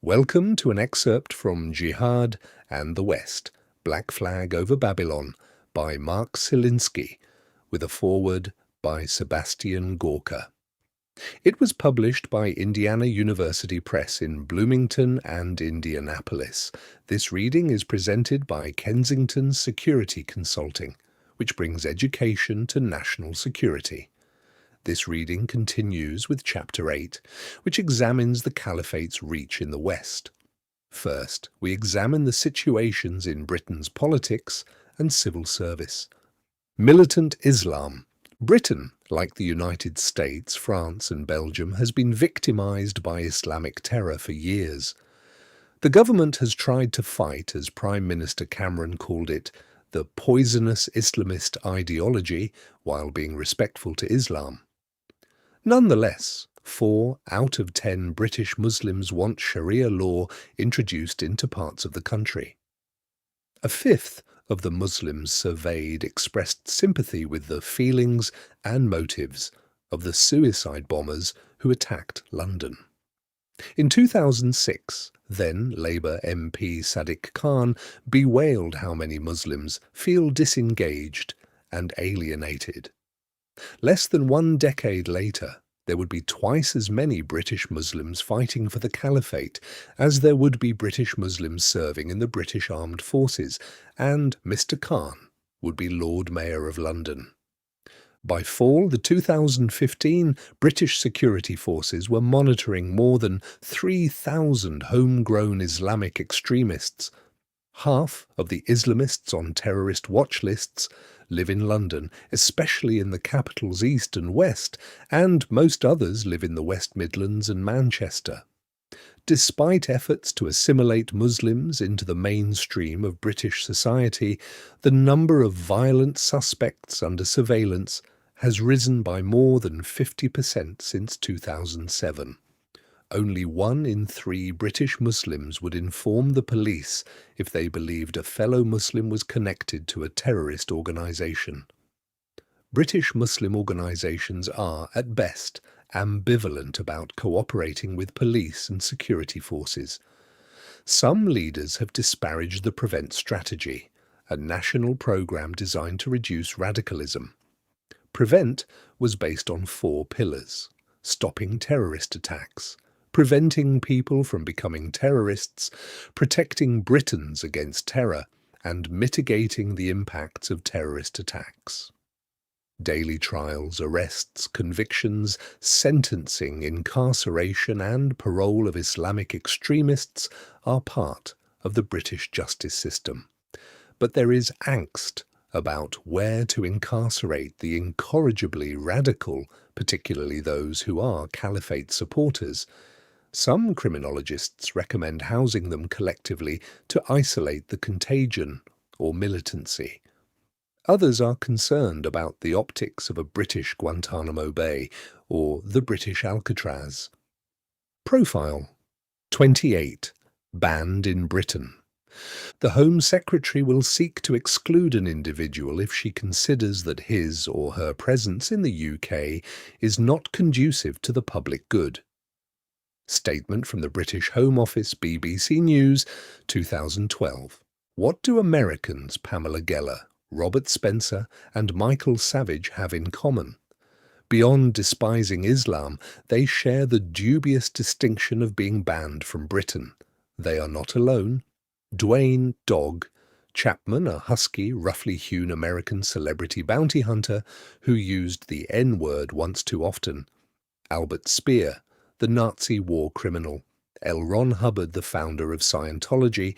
Welcome to an excerpt from Jihad and the West, Black Flag over Babylon, by Mark Selinsky, with a foreword by Sebastian Gorka. It was published by Indiana University Press in Bloomington and Indianapolis. This reading is presented by Kensington Security Consulting, which brings education to national security. This reading continues with Chapter 8, which examines the Caliphate's reach in the West. First, we examine the situations in Britain's politics and civil service. Militant Islam. Britain, like the United States, France and Belgium, has been victimized by Islamic terror for years. The government has tried to fight, as Prime Minister Cameron called it, the poisonous Islamist ideology while being respectful to Islam. Nonetheless, 4 out of 10 British Muslims want Sharia law introduced into parts of the country. A fifth of the Muslims surveyed expressed sympathy with the feelings and motives of the suicide bombers who attacked London. In 2006, then Labour MP Sadiq Khan bewailed how many Muslims feel disengaged and alienated. Less than 1 decade later, there would be twice as many British Muslims fighting for the Caliphate as there would be British Muslims serving in the British Armed Forces, and Mr. Khan would be Lord Mayor of London. By fall, the 2015 British security forces were monitoring more than 3,000 homegrown Islamic extremists. Half of the Islamists on terrorist watch lists live in London, especially in the capital's east and west, and most others live in the West Midlands and Manchester. Despite efforts to assimilate Muslims into the mainstream of British society, the number of violent suspects under surveillance has risen by more than 50% since 2007. Only 1 in 3 British Muslims would inform the police if they believed a fellow Muslim was connected to a terrorist organisation. British Muslim organisations are, at best, ambivalent about cooperating with police and security forces. Some leaders have disparaged the Prevent strategy, a national programme designed to reduce radicalism. Prevent was based on 4 pillars: stopping terrorist attacks, preventing people from becoming terrorists, protecting Britons against terror, and mitigating the impacts of terrorist attacks. Daily trials, arrests, convictions, sentencing, incarceration and parole of Islamic extremists are part of the British justice system. But there is angst about where to incarcerate the incorrigibly radical, particularly those who are Caliphate supporters. Some criminologists recommend housing them collectively to isolate the contagion or militancy. Others are concerned about the optics of a British Guantanamo Bay or the British Alcatraz. Profile 28. Banned in Britain. The Home Secretary will seek to exclude an individual if she considers that his or her presence in the UK is not conducive to the public good. Statement from the British Home Office, BBC News, 2012. What do Americans Pamela Geller, Robert Spencer and Michael Savage have in common? Beyond despising Islam, they share the dubious distinction of being banned from Britain. They are not alone. Dwayne Dog Chapman, a husky, roughly hewn American celebrity bounty hunter who used the N-word once too often. Albert Speer, the Nazi war criminal. L. Ron Hubbard, the founder of Scientology.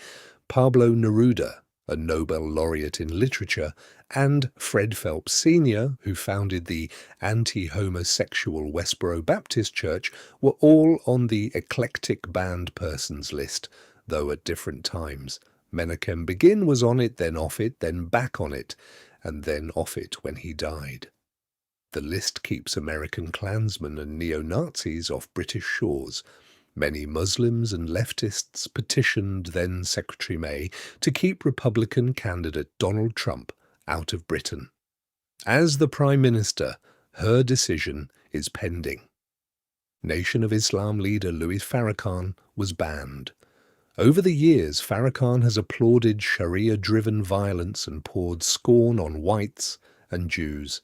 Pablo Neruda, a Nobel laureate in literature, and Fred Phelps Sr., who founded the anti-homosexual Westboro Baptist Church, were all on the eclectic banned persons list, though at different times. Menachem Begin was on it, then off it, then back on it, and then off it when he died. The list keeps American Klansmen and neo-Nazis off British shores. Many Muslims and leftists petitioned then Secretary May to keep Republican candidate Donald Trump out of Britain. As the Prime Minister, her decision is pending. Nation of Islam leader Louis Farrakhan was banned. Over the years, Farrakhan has applauded Sharia-driven violence and poured scorn on whites and Jews.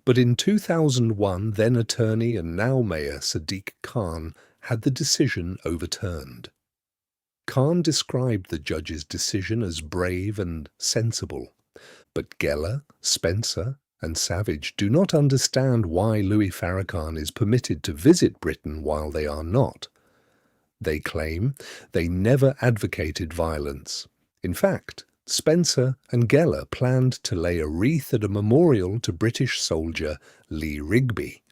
But in 2001, then attorney and now mayor Sadiq Khan had the decision overturned. Khan described the judge's decision as brave and sensible. But Geller, Spencer, and Savage do not understand why Louis Farrakhan is permitted to visit Britain while they are not. They claim they never advocated violence. In fact, Spencer and Geller planned to lay a wreath at a memorial to British soldier Lee Rigby,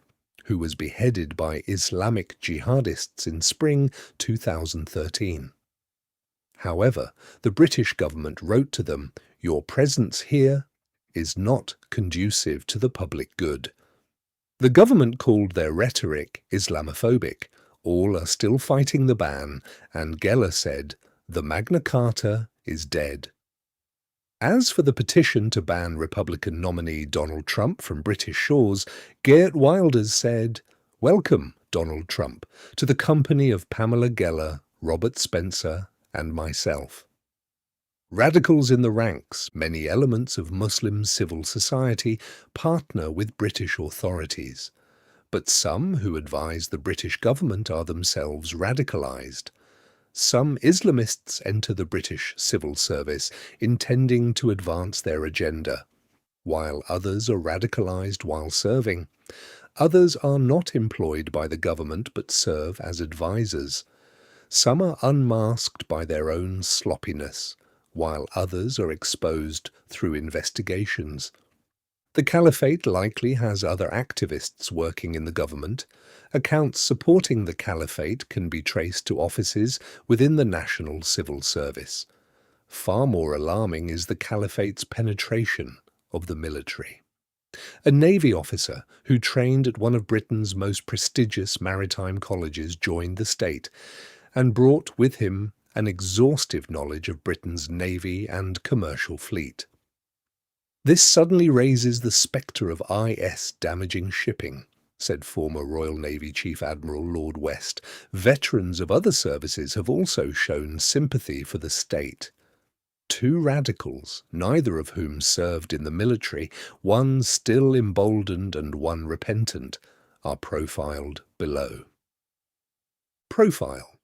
who was beheaded by Islamic jihadists in spring 2013. However, the British government wrote to them, "Your presence here is not conducive to the public good." The government called their rhetoric Islamophobic. All are still fighting the ban, and Geller said, "The Magna Carta is dead." As for the petition to ban Republican nominee Donald Trump from British shores, Geert Wilders said, "Welcome, Donald Trump, to the company of Pamela Geller, Robert Spencer, and myself." Radicals in the ranks, many elements of Muslim civil society, partner with British authorities. But some who advise the British government are themselves radicalised. Some Islamists enter the British civil service intending to advance their agenda, while others are radicalised while serving. Others are not employed by the government but serve as advisers. Some are unmasked by their own sloppiness, while others are exposed through investigations. The Caliphate likely has other activists working in the government. Accounts supporting the Caliphate can be traced to offices within the National Civil Service. Far more alarming is the Caliphate's penetration of the military. A Navy officer who trained at one of Britain's most prestigious maritime colleges joined the state and brought with him an exhaustive knowledge of Britain's navy and commercial fleet. "This suddenly raises the spectre of IS damaging shipping," said former Royal Navy Chief Admiral Lord West. "Veterans of other services have also shown sympathy for the state." Two radicals, neither of whom served in the military, one still emboldened and one repentant, are profiled below. Profile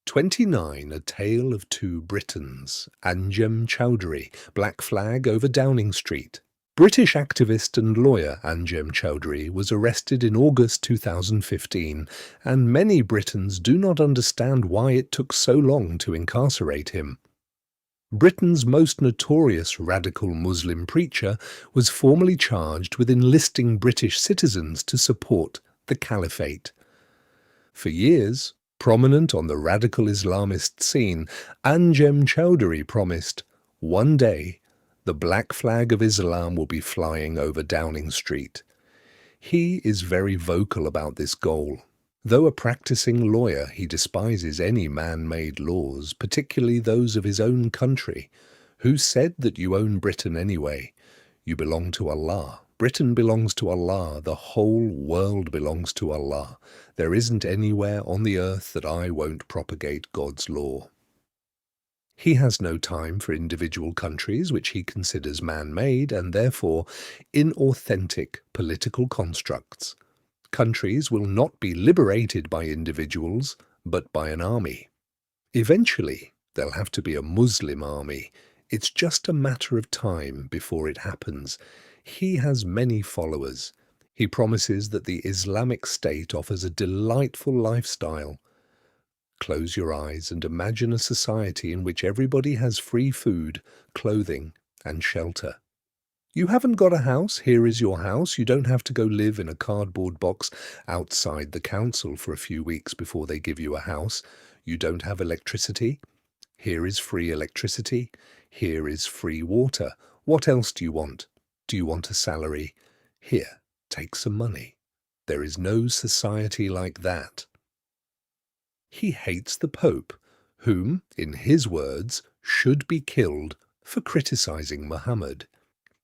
29. A Tale of Two Britons. Anjem Choudhury, Black Flag over Downing Street. British activist and lawyer Anjem Choudhury was arrested in August 2015, and many Britons do not understand why it took so long to incarcerate him. Britain's most notorious radical Muslim preacher was formally charged with enlisting British citizens to support the Caliphate. For years, prominent on the radical Islamist scene, Anjem Choudhury promised, "One day, the black flag of Islam will be flying over Downing Street." He is very vocal about this goal. Though a practicing lawyer, he despises any man-made laws, particularly those of his own country. Who said that you own Britain anyway? You belong to Allah. Britain belongs to Allah. The whole world belongs to Allah. There isn't anywhere on the earth that I won't propagate God's law. He has no time for individual countries, which he considers man-made and therefore inauthentic political constructs. Countries will not be liberated by individuals, but by an army. Eventually, there'll have to be a Muslim army. It's just a matter of time before it happens. He has many followers. He promises that the Islamic State offers a delightful lifestyle. Close your eyes and imagine a society in which everybody has free food, clothing, and shelter. You haven't got a house, here is your house. You don't have to go live in a cardboard box outside the council for a few weeks before they give you a house. You don't have electricity. Here is free electricity. Here is free water. What else do you want? Do you want a salary? Here, take some money. There is no society like that. He hates the Pope, whom, in his words, should be killed for criticizing Muhammad.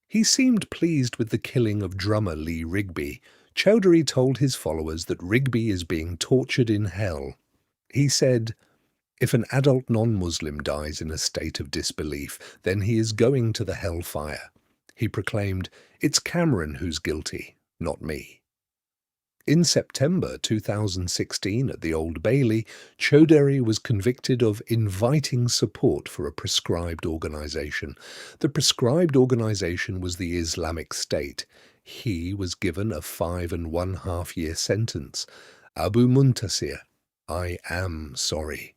He seemed pleased with the killing of drummer Lee Rigby, Chowdhury told his followers that Rigby is being tortured in hell. He said, "If an adult non-Muslim dies in a state of disbelief, then he is going to the hellfire." He proclaimed, "It's Cameron who's guilty, not me." In September 2016 at the Old Bailey, Chowdhury was convicted of inviting support for a proscribed organisation. The proscribed organisation was the Islamic State. He was given a 5.5-year sentence. Abu Muntasir, I am sorry.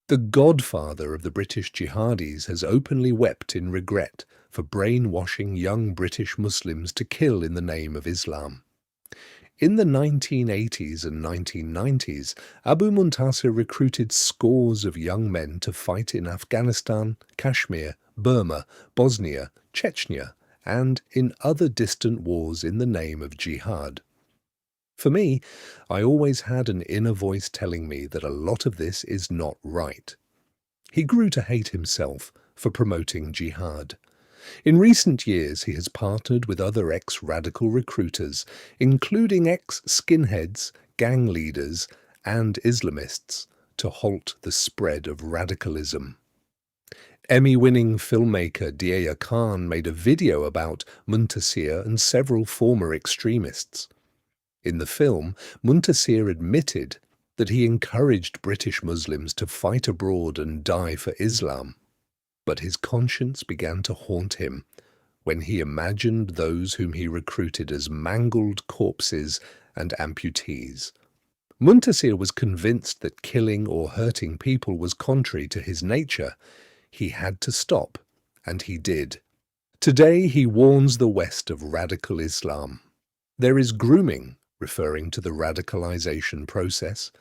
The godfather of the British jihadis has openly wept in regret for brainwashing young British Muslims to kill in the name of Islam. In the 1980s and 1990s, Abu Muntasir recruited scores of young men to fight in Afghanistan, Kashmir, Burma, Bosnia, Chechnya, and in other distant wars in the name of jihad. For me, I always had an inner voice telling me that a lot of this is not right. He grew to hate himself for promoting jihad. In recent years, he has partnered with other ex-radical recruiters, including ex-skinheads, gang leaders, and Islamists, to halt the spread of radicalism. Emmy-winning filmmaker Jihad Khan made a video about Muntasir and several former extremists. In the film, Muntasir admitted that he encouraged British Muslims to fight abroad and die for Islam. But his conscience began to haunt him when he imagined those whom he recruited as mangled corpses and amputees. Muntasir was convinced that killing or hurting people was contrary to his nature. He had to stop, and he did. Today he warns the West of radical Islam. There is grooming, referring to the radicalization process.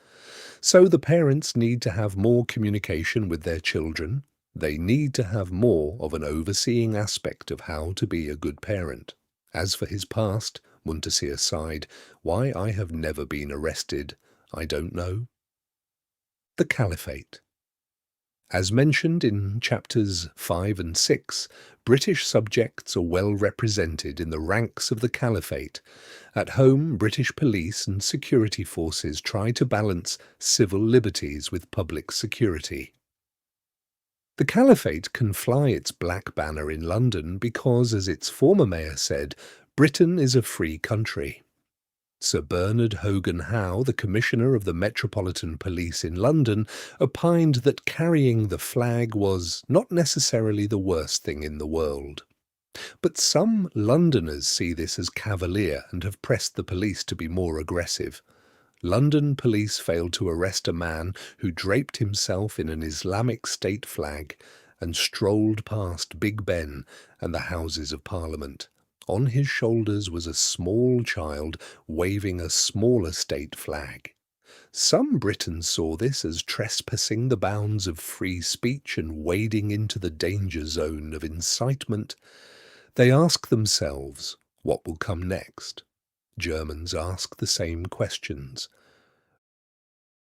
So the parents need to have more communication with their children. They need to have more of an overseeing aspect of how to be a good parent. As for his past, Muntasir sighed, "Why I have never been arrested, I don't know." The Caliphate. As mentioned in chapters 5 and 6, British subjects are well represented in the ranks of the Caliphate. At home, British police and security forces try to balance civil liberties with public security. The Caliphate can fly its black banner in London because, as its former mayor said, Britain is a free country. Sir Bernard Hogan Howe, the Commissioner of the Metropolitan Police in London, opined that carrying the flag was not necessarily the worst thing in the world. But some Londoners see this as cavalier and have pressed the police to be more aggressive. London police failed to arrest a man who draped himself in an Islamic State flag and strolled past Big Ben and the Houses of Parliament. On his shoulders was a small child waving a smaller state flag. Some Britons saw this as trespassing the bounds of free speech and wading into the danger zone of incitement. They ask themselves, what will come next? Germans ask the same questions.